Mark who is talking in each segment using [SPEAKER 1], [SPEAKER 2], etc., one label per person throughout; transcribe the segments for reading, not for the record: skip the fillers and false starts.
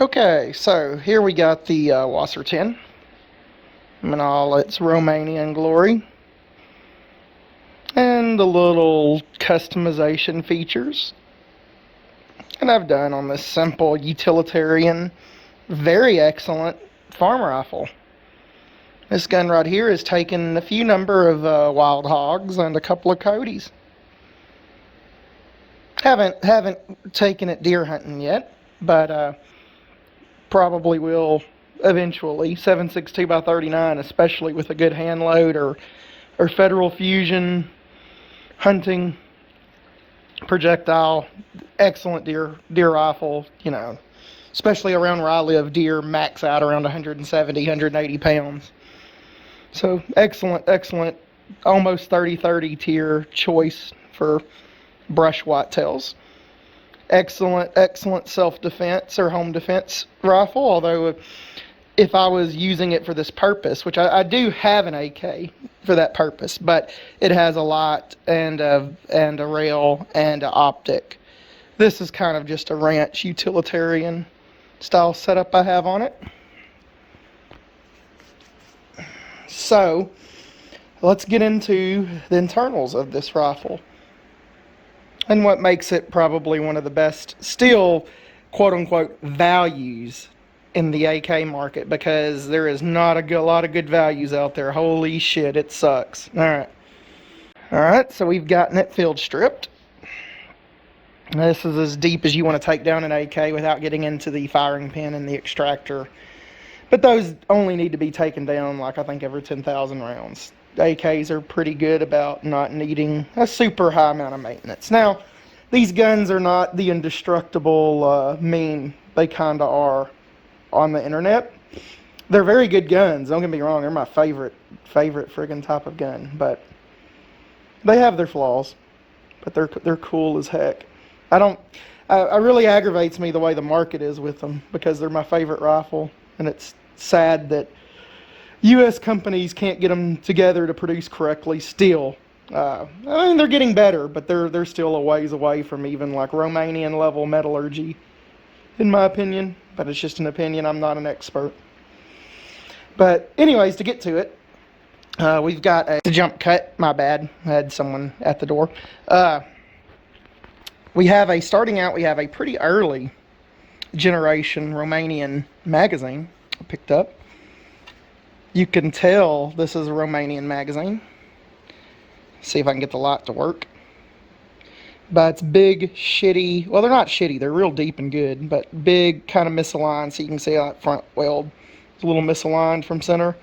[SPEAKER 1] Okay, so here we got the wasr 10 in all its Romanian glory, and the little customization features. And I've done on this simple, utilitarian, very excellent farm rifle. This gun right here has taken a few number of wild hogs and a couple of coyotes. Haven't taken it deer hunting yet, but probably will eventually. 7.62 by 39, especially with a good hand load or Federal Fusion hunting projectile. Excellent deer rifle, you know, especially around where I live. Deer max out around 170, 180 pounds. So excellent, almost 30-30 tier choice for brush whitetails. Excellent self-defense or home defense rifle, although if I was using it for this purpose, which I do have an AK for that purpose, but it has a lot and a rail and an optic. This is kind of just a ranch utilitarian style setup I have on it. So let's get into the internals of this rifle and what makes it probably one of the best still quote-unquote values in the AK market, because there is not a lot of good values out there. Holy shit, it sucks. Alright, so we've gotten it field stripped. This is as deep as you want to take down an AK without getting into the firing pin and the extractor. But those only need to be taken down, like, I think every 10,000 rounds. AKs are pretty good about not needing a super high amount of maintenance. Now, these guns are not the indestructible meme they kind of are on the internet. They're very good guns, don't get me wrong. They're my favorite friggin' type of gun. But they have their flaws. But they're cool as heck. It really aggravates me the way the market is with them, because they're my favorite rifle. And it's sad that U.S. companies can't get them together to produce correctly still. I mean, they're getting better, but they're still a ways away from even like Romanian level metallurgy, in my opinion. But it's just an opinion. I'm not an expert. But anyways, to get to it, we've got a jump cut. My bad. I had someone at the door. Starting out, we have a pretty early generation Romanian magazine I picked up. You can tell this is a Romanian magazine. See if I can get the light to work. But it's big, shitty. Well, they're not shitty. They're real deep and good, but big, kind of misaligned. So you can see that front weld is a little misaligned from center.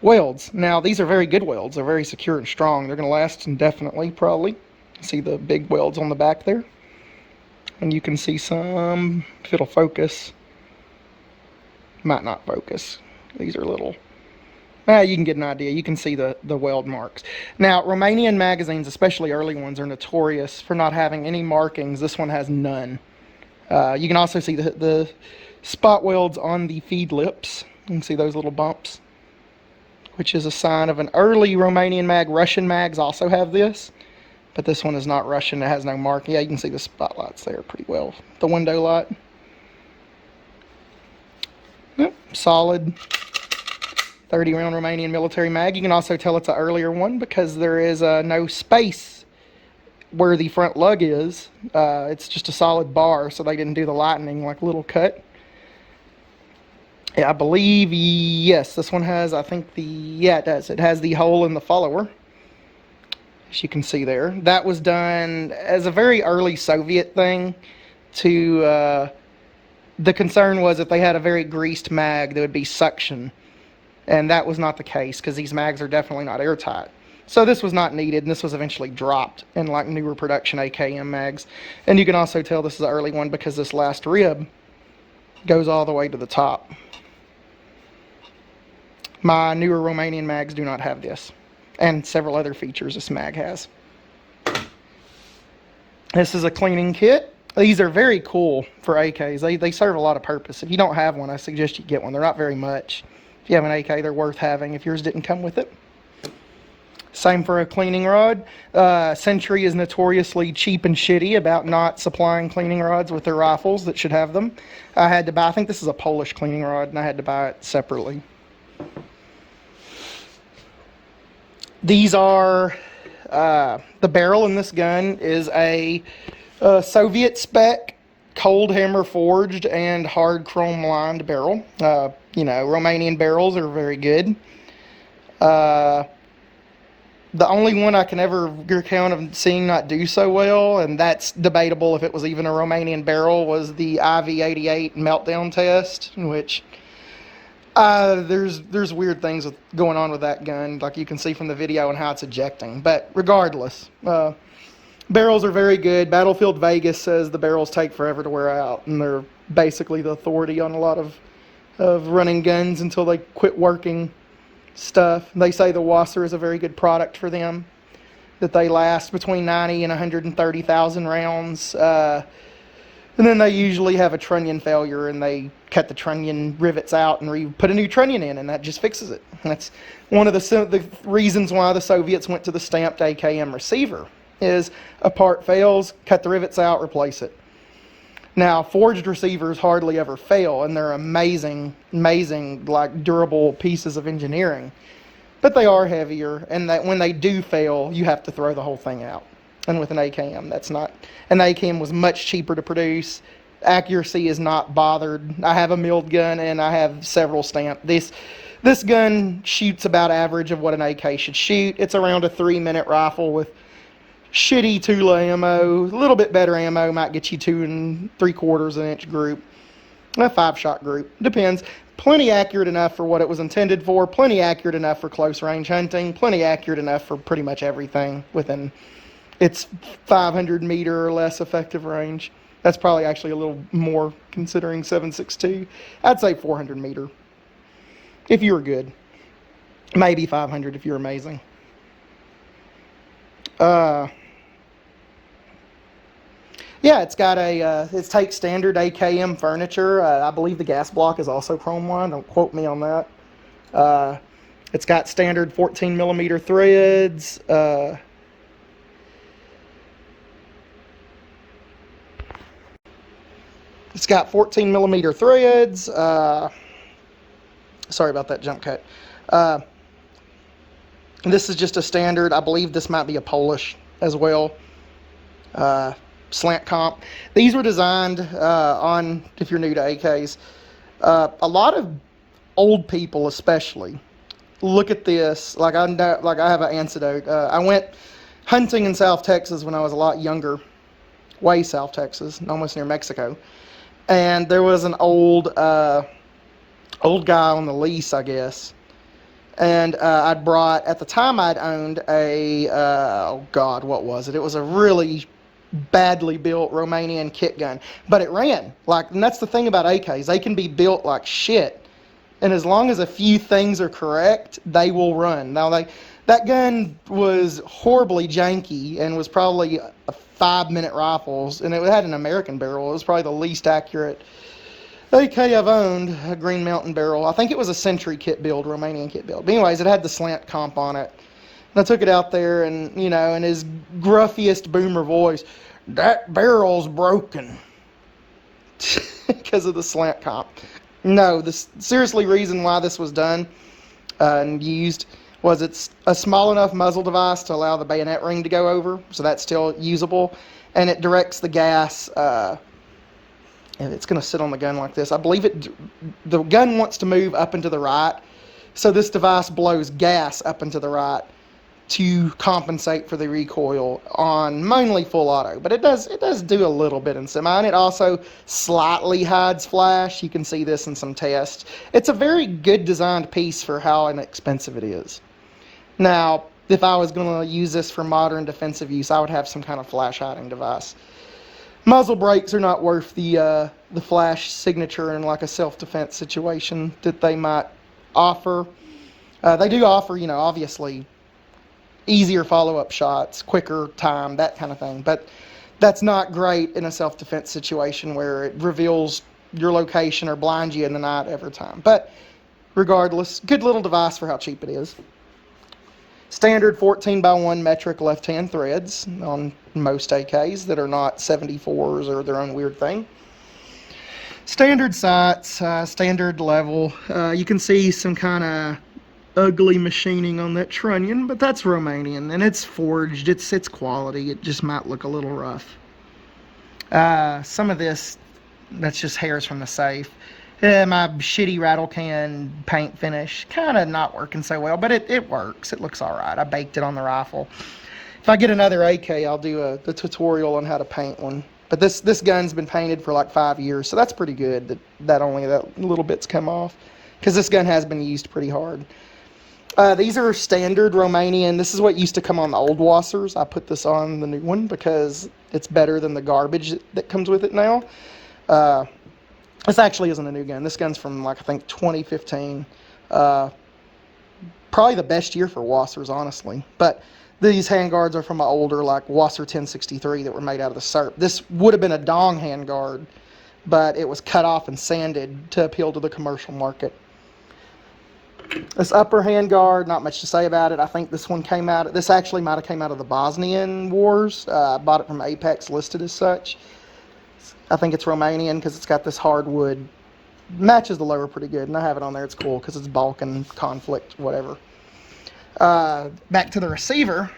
[SPEAKER 1] Welds. Now, these are very good welds. They're very secure and strong. They're going to last indefinitely, probably. See the big welds on the back there? And you can see some, if it'll focus. Might not focus. These are little. You can get an idea. You can see the weld marks. Now, Romanian magazines, especially early ones, are notorious for not having any markings. This one has none. You can also see the spot welds on the feed lips. You can see those little bumps, which is a sign of an early Romanian mag. Russian mags also have this, but this one is not Russian. It has no marking. Yeah, you can see the spotlights there pretty well. The window light. Yep, solid 30-round Romanian military mag. You can also tell it's an earlier one because there is no space where the front lug is. It's just a solid bar, so they didn't do the lightning like little cut. Yeah, I believe, yes, this one has, I think it does. It has the hole in the follower, as you can see there. That was done as a very early Soviet thing to, the concern was if they had a very greased mag, there would be suction. And that was not the case, because these mags are definitely not airtight. So this was not needed, and this was eventually dropped in like newer production AKM mags. And you can also tell this is an early one because this last rib goes all the way to the top. My newer Romanian mags do not have this, and several other features this mag has. This is a cleaning kit. These are very cool for AKs. They serve a lot of purpose. If you don't have one, I suggest you get one. They're not very much. If you have an AK, they're worth having if yours didn't come with it. Same for a cleaning rod. Century is notoriously cheap and shitty about not supplying cleaning rods with their rifles that should have them. I had to buy, I think this is a Polish cleaning rod, and I had to buy it separately. These are, the barrel in this gun is a Soviet spec, cold hammer forged and hard chrome lined barrel. You know, Romanian barrels are very good. The only one I can ever recount of seeing not do so well, and that's debatable if it was even a Romanian barrel, was the IV-88 meltdown test, which there's weird things going on with that gun, like you can see from the video and how it's ejecting. But regardless, barrels are very good. Battlefield Vegas says the barrels take forever to wear out, and they're basically the authority on a lot of running guns until they quit working stuff. They say the wasr is a very good product for them, that they last between 90 and 130,000 rounds. And then they usually have a trunnion failure, and they cut the trunnion rivets out and put a new trunnion in, and that just fixes it. And that's one of the reasons why the Soviets went to the stamped AKM receiver, is a part fails, cut the rivets out, replace it. Now, forged receivers hardly ever fail, and they're amazing, like, durable pieces of engineering. But they are heavier, and that when they do fail, you have to throw the whole thing out. And with an AKM, that's not... An AKM was much cheaper to produce. Accuracy is not bothered. I have a milled gun, and I have several stamped. This gun shoots about average of what an AK should shoot. It's around a 3-minute rifle with shitty Tula ammo. A little bit better ammo might get you 2 3/4 inch group, a 5-shot group, depends. Plenty accurate enough for what it was intended for, plenty accurate enough for close range hunting, plenty accurate enough for pretty much everything within its 500 meter or less effective range. That's probably actually a little more considering 7.62. I'd say 400 meter if you were good, maybe 500 if you're amazing. Yeah, it's got it takes standard AKM furniture. I believe the gas block is also chrome lined. Don't quote me on that. It's got standard 14 millimeter threads. It's got 14 millimeter threads. Sorry about that jump cut. This is just a standard. I believe this might be a Polish as well. Slant comp. These were designed on, if you're new to AKs, a lot of old people especially look at this like I have an antidote. I went hunting in South Texas when I was a lot younger, way South Texas, almost near Mexico, and there was an old guy on the lease, I guess. And I'd brought, at the time I'd owned a, oh God, what was it? It was a really badly built Romanian kit gun, but it ran. Like, and that's the thing about AKs. They can be built like shit, and as long as a few things are correct, they will run. Now, that gun was horribly janky and was probably a 5-minute rifles, and it had an American barrel. It was probably the least accurate AK I've owned, a Green Mountain barrel. I think it was a Century kit build, Romanian kit build. But anyways, it had the slant comp on it. And I took it out there, and, you know, in his gruffiest boomer voice, "That barrel's broken." Because of the slant comp. No, the seriously reason why this was done and used was it's a small enough muzzle device to allow the bayonet ring to go over, so that's still usable, and it directs the gas. And it's going to sit on the gun like this. I believe the gun wants to move up and to the right, so this device blows gas up and to the right to compensate for the recoil on mainly full auto. But it does do a little bit in semi, and it also slightly hides flash. You can see this in some tests. It's a very good designed piece for how inexpensive it is. Now, if I was going to use this for modern defensive use, I would have some kind of flash hiding device. Muzzle brakes are not worth the flash signature in like a self-defense situation that they might offer. They do offer, you know, obviously easier follow-up shots, quicker time, that kind of thing. But that's not great in a self-defense situation where it reveals your location or blinds you in the night every time. But regardless, good little device for how cheap it is. Standard 14x1 metric left-hand threads on most AKs that are not 74s or their own weird thing. Standard sights, standard level. You can see some kind of ugly machining on that trunnion, but that's Romanian, and it's forged. It's quality. It just might look a little rough. Some of this, that's just hairs from the safe. My shitty rattle can paint finish, kind of not working so well, but it works. It looks all right. I baked it on the rifle. If I get another AK, I'll do the tutorial on how to paint one. But this gun's been painted for like 5 years, so that's pretty good that only that little bit's come off, because this gun has been used pretty hard. These are standard Romanian. This is what used to come on the old wasrs. I put this on the new one because it's better than the garbage that comes with it now. This actually isn't a new gun. This gun's from, like, I think 2015. Probably the best year for wasrs, honestly. But these handguards are from my older, like, wasr 1063 that were made out of the SERP. This would have been a dong handguard, but it was cut off and sanded to appeal to the commercial market. This upper handguard, not much to say about it. I think this one came out, this actually might have came out of the Bosnian Wars. I bought it from Apex, listed as such. I think it's Romanian because it's got this hardwood. Matches the lower pretty good, and I have it on there. It's cool because it's Balkan conflict, whatever. Back to the receiver.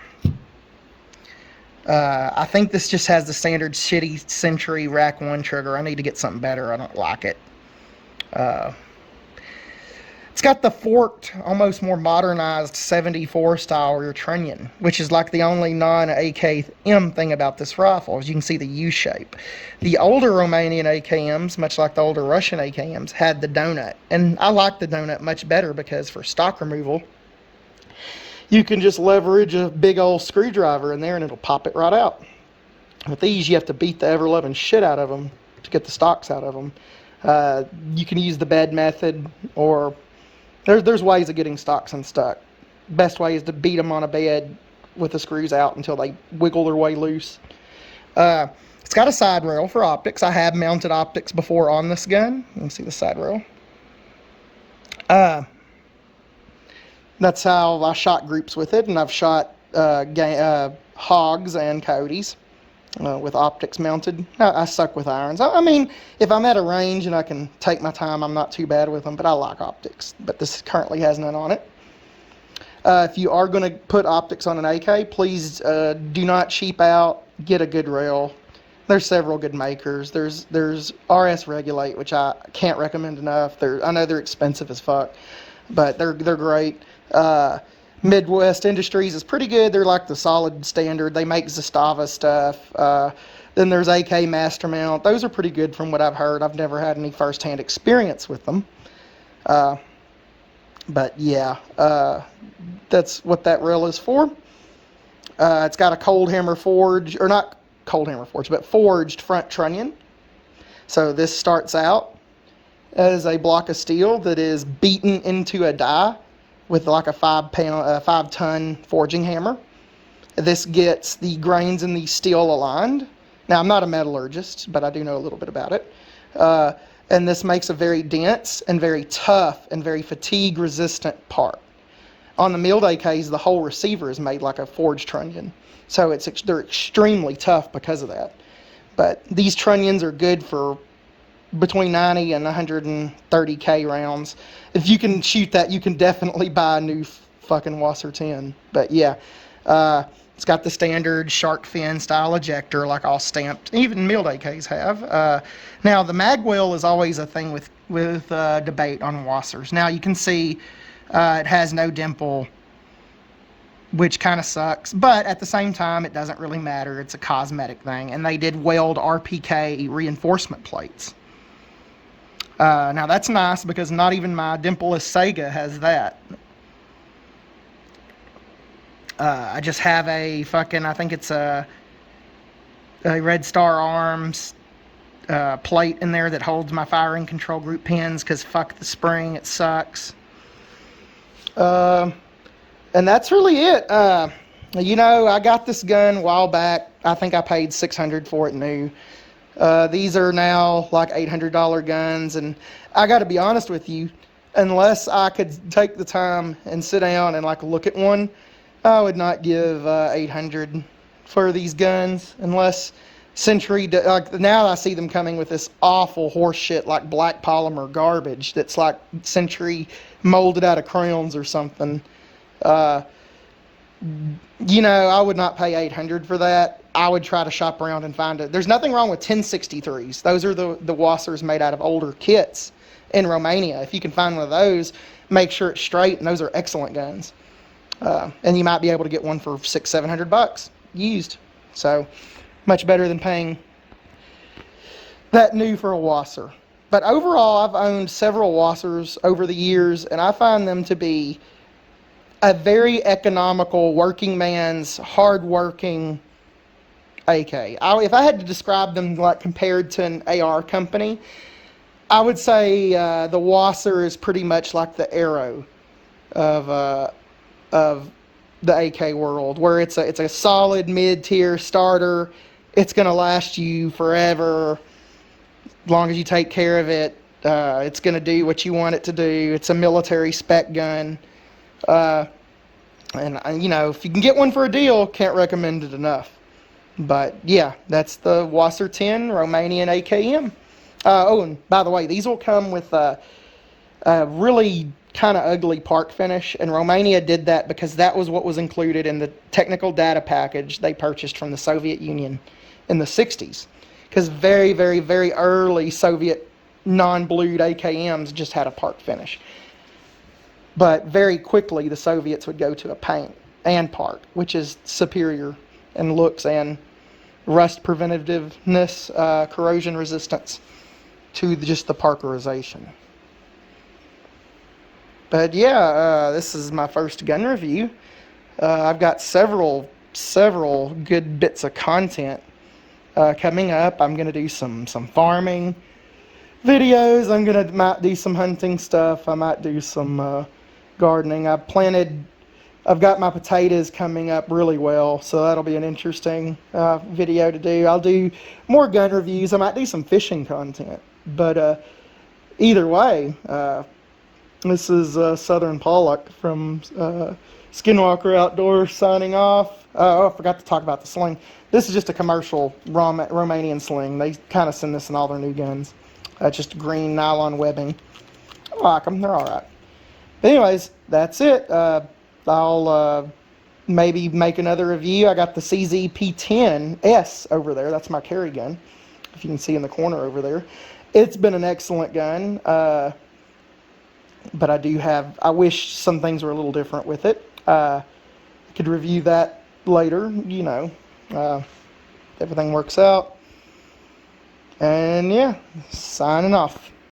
[SPEAKER 1] I think this just has the standard shitty Century Rack 1 trigger. I need to get something better. I don't like it. It's got the forked, almost more modernized 74 style rear trunnion, which is like the only non-AKM thing about this rifle. As you can see, the U shape. The older Romanian AKMs, much like the older Russian AKMs, had the donut. And I like the donut much better because for stock removal, you can just leverage a big old screwdriver in there and it'll pop it right out. With these, you have to beat the ever-loving shit out of them to get the stocks out of them. You can use the bed method, or there's ways of getting stocks unstuck. Best way is to beat them on a bed with the screws out until they wiggle their way loose. It's got a side rail for optics. I have mounted optics before on this gun. You can see the side rail. That's how I shot groups with it, and I've shot hogs and coyotes with optics mounted. I suck with irons. I mean, if I'm at a range and I can take my time, I'm not too bad with them, but I like optics. But this currently has none on it. If you are going to put optics on an AK, please do not cheap out. Get a good rail. There's several good makers. There's RS Regulate, which I can't recommend enough. I know they're expensive as fuck, but they're great. Midwest Industries is pretty good. They're like the solid standard. They make Zastava stuff. Then there's AK Master Mount. Those are pretty good from what I've heard. I've never had any first-hand experience with them. But yeah, that's what that rail is for. It's got a cold hammer forge, or not cold hammer forge, but forged front trunnion. So this starts out as a block of steel that is beaten into a die with like a 5-ton forging hammer. This gets the grains in the steel aligned. Now, I'm not a metallurgist, but I do know a little bit about it. And this makes a very dense and very tough and very fatigue-resistant part. On the milled AKs, the whole receiver is made like a forged trunnion. So they're extremely tough because of that. But these trunnions are good for between 90 and 130K rounds. If you can shoot that, you can definitely buy a new fucking wasr 10. But yeah, it's got the standard shark fin style ejector, like all stamped, even milled AKs have. Now the magwell is always a thing with debate on wasrs. Now you can see it has no dimple, which kind of sucks, but at the same time it doesn't really matter. It's a cosmetic thing, and they did weld RPK reinforcement plates. Now that's nice because not even my dimpleless Sega has that. I just have a fucking, I think it's a Red Star Arms plate in there that holds my firing control group pins, because fuck the spring, it sucks. And that's really it. You know, I got this gun a while back. I think I paid $600 for it new. These are now like $800 guns, and I got to be honest with you, unless I could take the time and sit down and like look at one, I would not give 800 for these guns unless Century. Like now, I see them coming with this awful horse shit like black polymer garbage that's like Century molded out of crayons or something. Uh, I would not pay 800 for that. I would try to shop around and find it. There's nothing wrong with 1063s. Those are the wasrs made out of older kits in Romania. If you can find one of those, make sure it's straight, and those are excellent guns. And you might be able to get one for $600-700 used. So much better than paying that new for a wasr. But overall, I've owned several wasrs over the years, and I find them to be a very economical, working man's, hard-working AK. If I had to describe them like compared to an AR company, I would say the wasr is pretty much like the arrow of the AK world, where it's a solid mid-tier starter. It's going to last you forever, as long as you take care of it. It's going to do what you want it to do. It's a military spec gun. And if you can get one for a deal, can't recommend it enough. But yeah, that's the wasr 10 Romanian AKM. And by the way, these will come with a really kind of ugly park finish, and Romania did that because that was what was included in the technical data package they purchased from the Soviet Union in the 60s. Because very, very, very early Soviet non-blued AKMs just had a park finish. But very quickly, the Soviets would go to a paint and park, which is superior in looks and rust preventiveness, corrosion resistance to just the parkerization. But yeah, this is my first gun review. I've got several good bits of content coming up. I'm going to do some farming videos. Might do some hunting stuff. I might do some gardening. I've got my potatoes coming up really well, so that'll be an interesting video to do. I'll do more gun reviews. I might do some fishing content. But either way, this is Southern Pollock from Skinwalker Outdoors signing off. I forgot to talk about the sling. This is just a commercial Romanian sling. They kind of send this in all their new guns. Just green nylon webbing. I like them. They're all right. But anyways, that's it. I'll maybe make another review. I got the CZ-P10S over there. That's my carry gun, if you can see in the corner over there. It's been an excellent gun. But I wish some things were a little different with it. I could review that later, everything works out. And yeah, signing off.